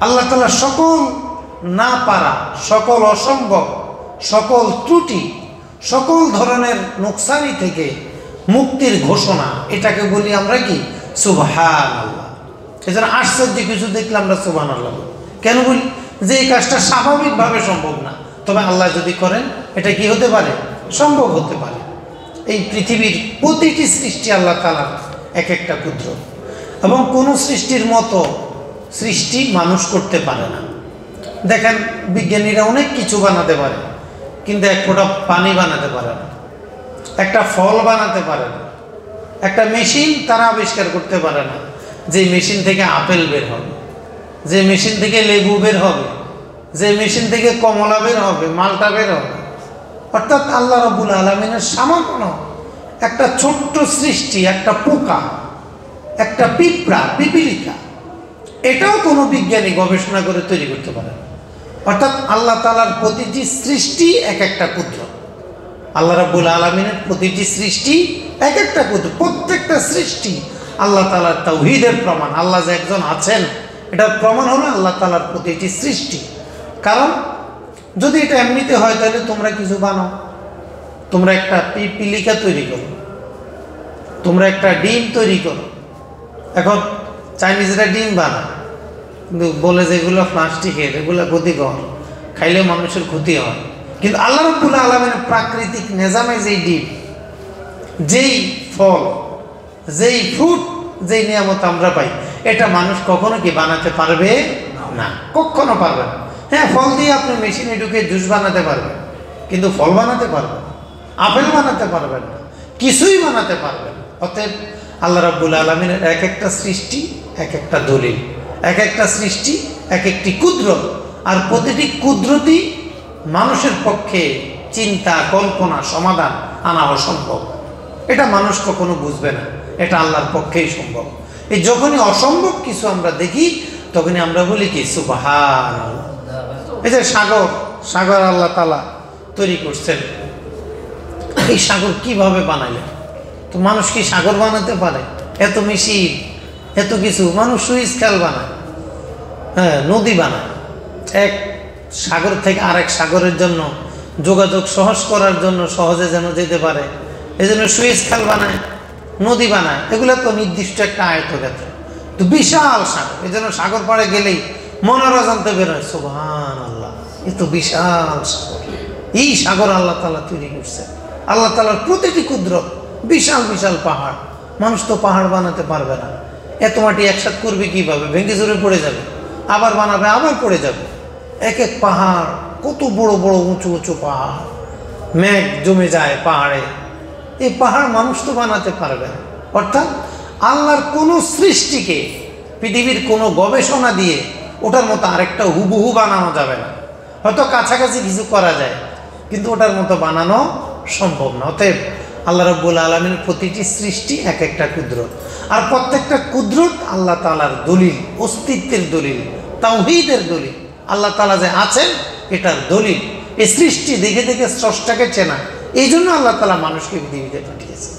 আল্লাহ তাআলা সকল না পারা, সকল অসম্ভব, সকল ত্রুটি, সকল ধরনের নোকসানি থেকে মুক্তির ঘোষণা, এটাকে বলি আমরা কি? সুবহানাল্লাহ। এজন্য আশ্চর্য কিছু দেখলে আমরা সুবহানাল্লাহ বলি। কেন বলি? যে এই কাজটা স্বাভাবিকভাবে সম্ভব না, তবে আল্লাহ যদি করেন এটা কি হতে পারে? সম্ভব হতে পারে। এই পৃথিবীর প্রতিটি সৃষ্টি আল্লাহ তাআলার এক একটা ক্ষুদ্র, এবং কোনো সৃষ্টির মতো সৃষ্টি মানুষ করতে পারে না। দেখেন বিজ্ঞানীরা অনেক কিছু বানাতে পারে, কিন্তু এক ফোঁটা পানি বানাতে পারে না, একটা ফল বানাতে পারে না, একটা মেশিন তারা আবিষ্কার করতে পারে না যে মেশিন থেকে আপেল বের হবে, যে মেশিন থেকে লেবু বের হবে, যে মেশিন থেকে কমলা বের হবে, মালটা বের হবে। অর্থাৎ আল্লাহ রাব্বুল আলামিনের সামান্য একটা ছোট্ট সৃষ্টি, একটা পোকা, একটা পিঁপড়া, পিপীলিকা, এটাও কোনো বিজ্ঞানী গবেষণা করে তৈরি করতে পারে না। অর্থাৎ আল্লাহ তাআলার প্রতিটি সৃষ্টি এক একটা ক্ষুদ্র। আল্লাহ রাব্বুল আলামিনের প্রতিটি সৃষ্টি এক একটা ক্ষুদ্র। প্রত্যেকটা সৃষ্টি আল্লাহ তাআলার তাওহীদের প্রমাণ। আল্লাহ যে একজন আছেন এটার প্রমাণ হলো আল্লাহ তাআলার প্রতিটি সৃষ্টি। কারণ যদি এটা এমনিতে হয় তাহলে তোমরা কিছু বানাও, তোমরা একটা পিপীলিকা তৈরি করো, তোমরা একটা ডিম তৈরি করো। এখন চাইনিজরা ডিম বানায়, কিন্তু বলে যে এগুলো প্লাস্টিকের, এগুলো ক্ষতিকর, খাইলে মানুষের ক্ষতি হয়। কিন্তু আল্লাহ রাব্বুল আলামিনের প্রাকৃতিক নিজামে যেই ডিম, যেই ফল, যেই ফ্রুট, যেই নিয়ামত আমরা পাই, এটা মানুষ কখনো কি বানাতে পারবে না? কখনো পারবে না। হ্যাঁ, ফল দিয়ে আপনি মেশিনে ঢুকে জুস বানাতে পারবেন, কিন্তু ফল বানাতে পারবেন, আপেল বানাতে পারবেন না, কিছুই বানাতে পারবেন। অতএব আল্লাহ রাব্বুল আলামিনের এক একটা সৃষ্টি এক একটা দলিল, এক একটা সৃষ্টি এক একটি কুদরত। আর প্রতিটি কুদরতই মানুষের পক্ষে চিন্তা, কল্পনা, সমাধান আনা অসম্ভব। এটা মানুষ কখনো বুঝবে না, এটা আল্লাহর পক্ষেই সম্ভব। এই যখনই অসম্ভব কিছু আমরা দেখি তখনই আমরা বলি কি? সুবহানাল্লাহ। এই যে সাগর, সাগর আল্লাহ তাআলা তৈরি করছেন, এই সাগর কিভাবে বানাইলেন? তো মানুষ কি সাগর বানাতে পারে? এত মেশিন, এত কিছু। মানুষ সুইচ খাল বানায়, হ্যাঁ, নদী বানায়। এক সাগর থেকে আরেক সাগরের জন্য যোগাযোগ সহজ করার জন্য, সহজে যেন যেতে পারে, এই জন্য সুইচ খাল বানায়, নদী বানায়। এগুলো তো নির্দিষ্ট একটা আয়তক্ষেত্র, তো বিশাল সাগর। এই জন্য সাগর পাড়ে গেলেই মনের অজান্তে বেরোয় সুবহানাল্লাহ, এ তো বিশাল সাগর। এই সাগর আল্লাহ তাআলা তৈরি করছে। আল্লাহ তাআলার প্রতিটি কুদরত, বিশাল বিশাল পাহাড়। মানুষ তো পাহাড় বানাতে পারবে না। এত মাটি একসাথে করবে কিভাবে? ভেঙে চুরে পড়ে যাবে, আবার বানাবে, আবার পড়ে যাবে। এক এক পাহাড়, কত বড় বড় উঁচু উঁচু পাহাড়, মেঘ জমে যায় পাহাড়ে। এই পাহাড় মানুষ তো বানাতে পারবে না। অর্থাৎ আল্লাহর কোনো সৃষ্টিকে পৃথিবীর কোনো গবেষণা দিয়ে ওটার মতো আরেকটা হুবহু বানানো যাবে না। হয়তো কাছাকাছি কিছু করা যায়, কিন্তু ওটার মতো বানানো সম্ভব না। অতএব আল্লাহ রাব্বুল আলামিনের প্রতিটি সৃষ্টি এক একটা কুদরত, আর প্রত্যেকটা কুদরত আল্লাহ তাআলার দলিল, অস্তিত্বের দলিল, তাওহীদের দলিল। আল্লাহ তাআলা যে আছেন এটার দলিল। এই সৃষ্টি দেখে দেখে স্রষ্টাকে চেনা, এই জন্য আল্লাহ তাআলা মানুষকে পৃথিবীতে পাঠিয়েছেন।